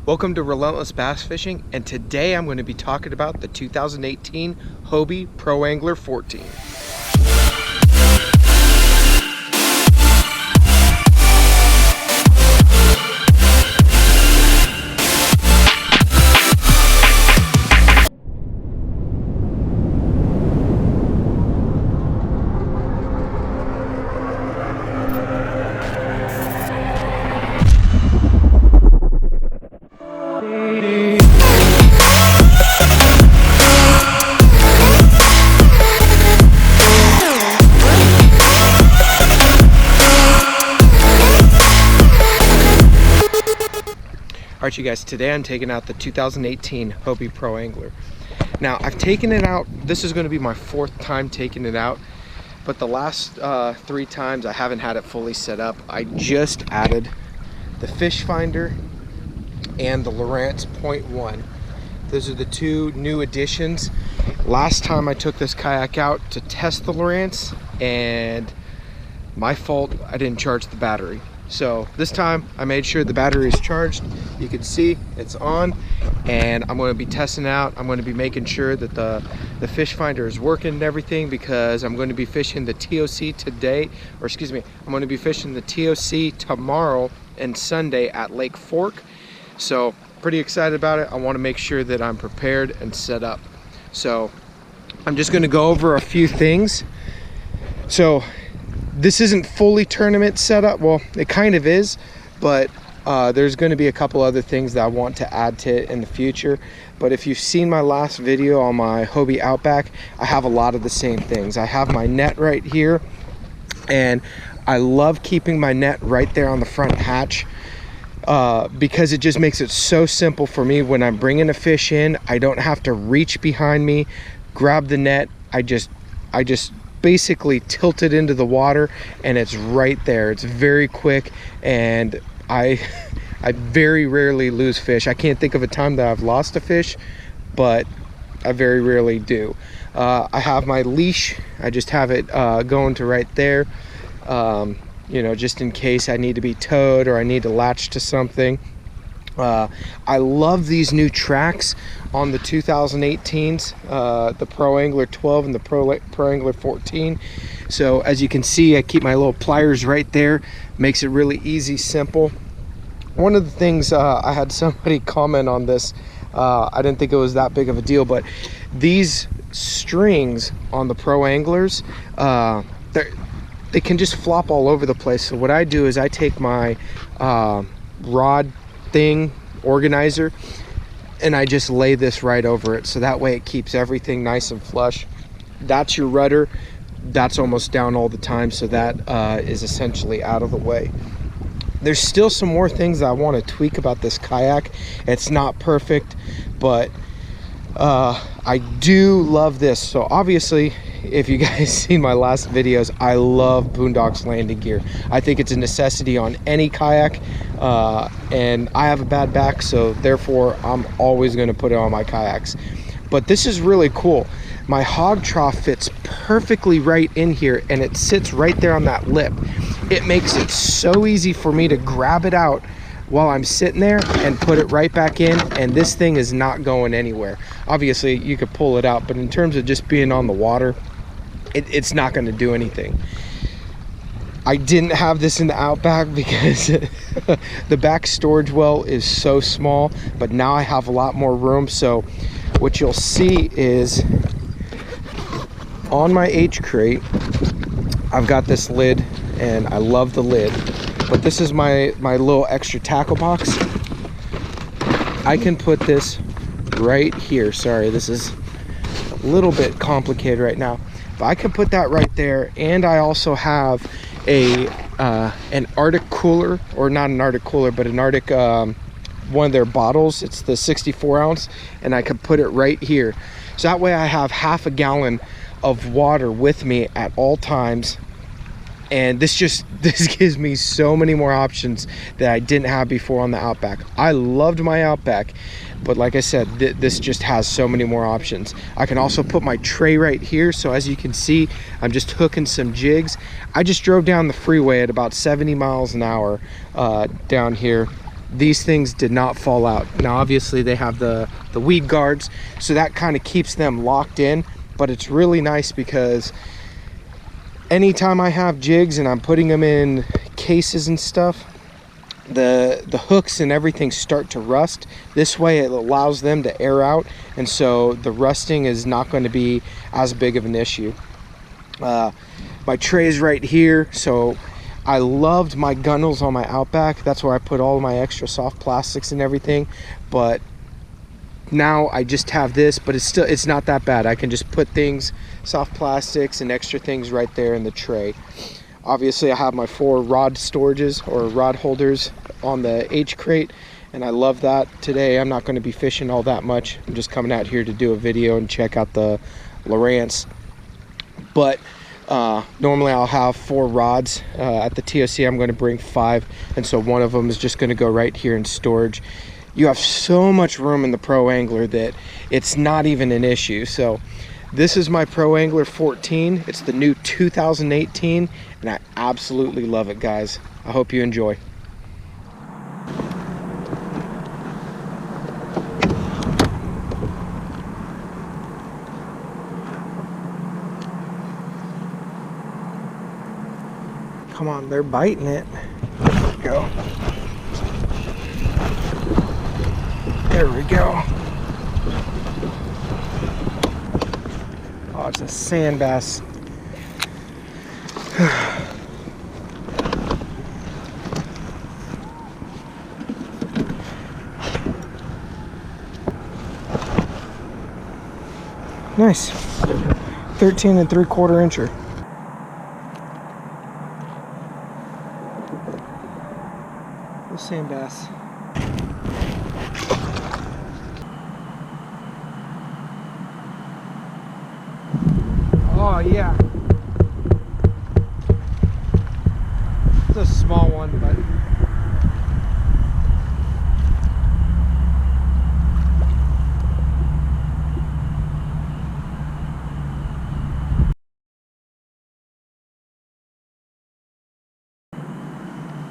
Welcome to Relentless Bass Fishing, and today I'm going to be talking about the 2018 Hobie Pro Angler 14. Alright you guys, today I'm taking out the 2018 Hobie Pro Angler. Now I've taken it out, this is going to be my fourth time taking it out, but the last 3 times I haven't had it fully set up. I just added the fish finder and the Lowrance 0.1. Those are the 2 new additions. Last time I took this kayak out to test the Lowrance, and my fault, I didn't charge the battery. So this time I made sure the battery is charged. You can see it's on, and I'm going to be testing out. I'm going to be making sure that the fish finder is working and everything, because I'm going to be fishing the TOC today, or excuse me, I'm going to be fishing the TOC tomorrow and Sunday at Lake Fork. So pretty excited about it. I want to make sure that I'm prepared and set up. So I'm just going to go over a few things. So this isn't fully tournament setup. Well, it kind of is, but there's going to be a couple other things that I want to add to it in the future. But if you've seen my last video on my Hobie Outback, I have a lot of the same things. I have my net right here, and I love keeping my net right there on the front hatch because it just makes it so simple for me. When I'm bringing a fish in, I don't have to reach behind me, grab the net. I just basically tilt it into the water, and it's right there. It's very quick, and I very rarely lose fish. I can't think of a time that I've lost a fish, but I very rarely do. I have my leash. I just have it going to right there, you know, just in case I need to be towed or I need to latch to something. I love these new tracks on the 2018s, the Pro Angler 12 and the Pro Angler 14. So as you can see, I keep my little pliers right there. Makes it really easy, simple. One of the things, I had somebody comment on this, I didn't think it was that big of a deal, but these strings on the Pro Anglers, they can just flop all over the place. So what I do is I take my rod thing organizer, and I just lay this right over it, so that way it keeps everything nice and flush. That's your rudder. That's almost down all the time, so that is essentially out of the way. There's still some more things that I want to tweak about this kayak. It's not perfect, but I do love this. So obviously, if you guys seen my last videos, I love Boonedox Landing gear. I think it's a necessity on any kayak, and I have a bad back, so therefore I'm always going to put it on my kayaks. But this is really cool. My hog trough fits perfectly right in here, and it sits right there on that lip. It makes it so easy for me to grab it out while I'm sitting there and put it right back in, and this thing is not going anywhere. Obviously you could pull it out, but in terms of just being on the water, it's not going to do anything. I didn't have this in the Outback because the back storage well is so small, but now I have a lot more room. So what you'll see is on my H crate, I've got this lid, and I love the lid, but this is my little extra tackle box. I can put this right here. Sorry, this is a little bit complicated right now, but I can put that right there. And I also have an Arctic cooler, or not an Arctic cooler, but an Arctic one of their bottles. It's the 64 ounce, and I can put it right here. So that way I have half a gallon of water with me at all times. And this gives me so many more options that I didn't have before on the Outback. I loved my Outback, but like I said, this just has so many more options. I can also put my tray right here. So as you can see, I'm just hooking some jigs. I just drove down the freeway at about 70 miles an hour down here these things did not fall out. Now obviously they have the weed guards, so that kind of keeps them locked in, but it's really nice because anytime I have jigs and I'm putting them in cases and stuff, the hooks and everything start to rust. This way it allows them to air out, and so the rusting is not going to be as big of an issue. My tray's right here, so I loved my gunnels on my Outback. That's where I put all of my extra soft plastics and everything, but now I just have this, but it's not that bad. I can just put things, soft plastics and extra things right there in the tray. Obviously I have my 4 rod storages or rod holders on the H crate, and I love that. Today I'm not going to be fishing all that much. I'm just coming out here to do a video and check out the Lowrance, but normally I'll have 4 rods. At the TOC I'm going to bring 5, and so one of them is just going to go right here in storage. You have so much room in the Pro Angler that it's not even an issue. So this is my Pro Angler 14. It's the new 2018, and I absolutely love it, guys. I hope you enjoy. Come on, they're biting it. There we go. There we go. Oh, it's a sand bass. Nice. 13 3/4 incher. Sand bass. Oh yeah. It's a small one, but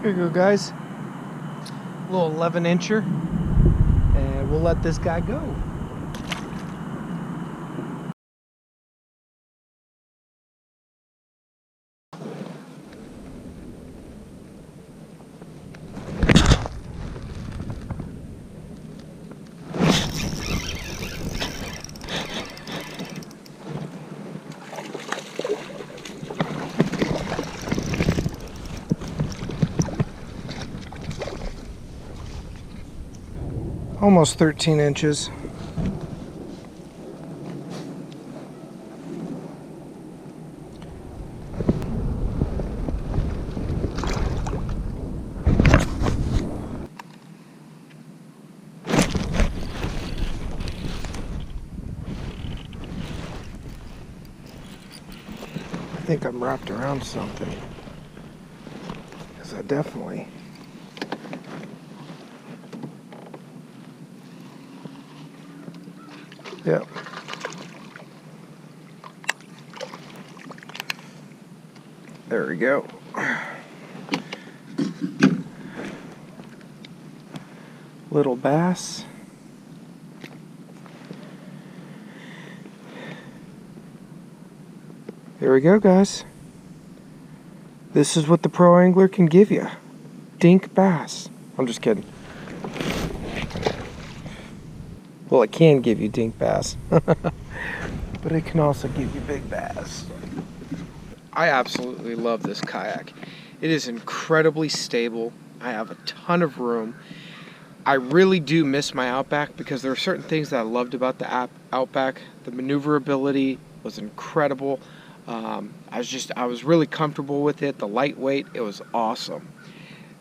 here you go, guys. Little 11 incher, and we'll let this guy go. Almost 13 inches. I think I'm wrapped around something, because I definitely yep. There we go. Little bass. There we go, guys. This is what the Pro Angler can give you. Dink bass. I'm just kidding. Well, it can give you dink bass, but it can also give you big bass. I absolutely love this kayak. It is incredibly stable. I have a ton of room. I really do miss my Outback because there are certain things that I loved about the Outback. The maneuverability was incredible. I was really comfortable with it. The lightweight, it was awesome.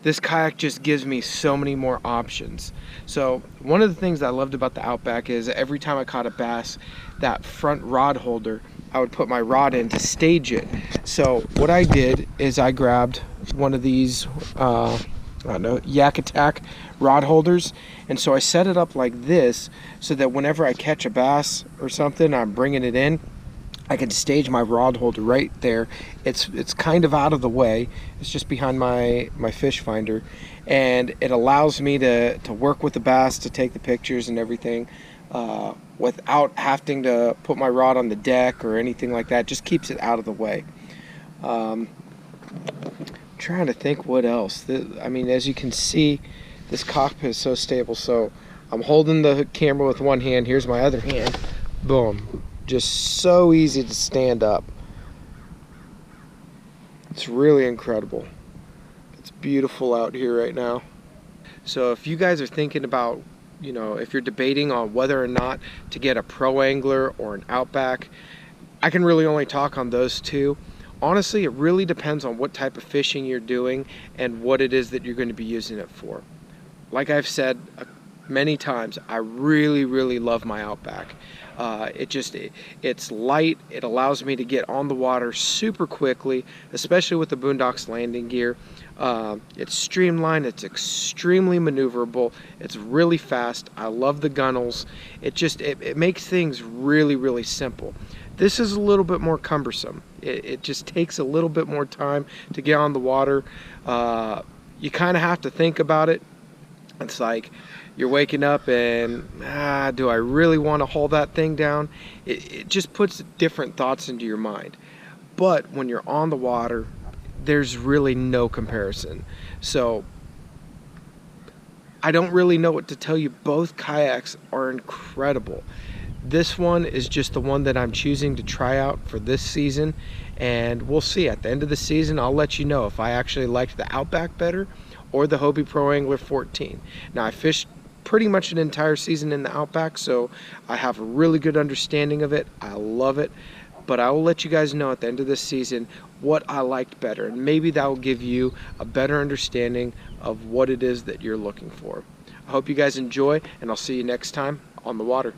This kayak just gives me so many more options. So one of the things I loved about the Outback is every time I caught a bass, that front rod holder, I would put my rod in to stage it. So what I did is I grabbed one of these I don't know, Yak Attack rod holders, and so I set it up like this so that whenever I catch a bass or something, I'm bringing it in, I can stage my rod holder right there. It's kind of out of the way. It's just behind my fish finder, and it allows me to work with the bass, to take the pictures and everything without having to put my rod on the deck or anything like that. Just keeps it out of the way. Trying to think what else. I mean, as you can see, this cockpit is so stable. So I'm holding the camera with one hand. Here's my other hand. Boom. Just so easy to stand up. It's really incredible. It's beautiful out here right now. So if you guys are thinking about, you know, if you're debating on whether or not to get a Pro Angler or an Outback, I can really only talk on those two. Honestly, it really depends on what type of fishing you're doing and what it is that you're going to be using it for. Like I've said many times, I really love my Outback. It's light. It allows me to get on the water super quickly, especially with the Boonedox Landing gear. It's streamlined. It's extremely maneuverable. It's really fast. I love the gunnels. It makes things really simple. This is a little bit more cumbersome. It just takes a little bit more time to get on the water. You kind of have to think about it. It's like you're waking up and, do I really want to haul that thing down? It just puts different thoughts into your mind. But when you're on the water, there's really no comparison. So I don't really know what to tell you. Both kayaks are incredible. This one is just the one that I'm choosing to try out for this season, and we'll see. At the end of the season, I'll let you know if I actually liked the Outback better or the Hobie Pro Angler 14. Now, I fished pretty much an entire season in the Outback, so I have a really good understanding of it. I love it, but I will let you guys know at the end of this season what I liked better, and maybe that will give you a better understanding of what it is that you're looking for. I hope you guys enjoy, and I'll see you next time on the water.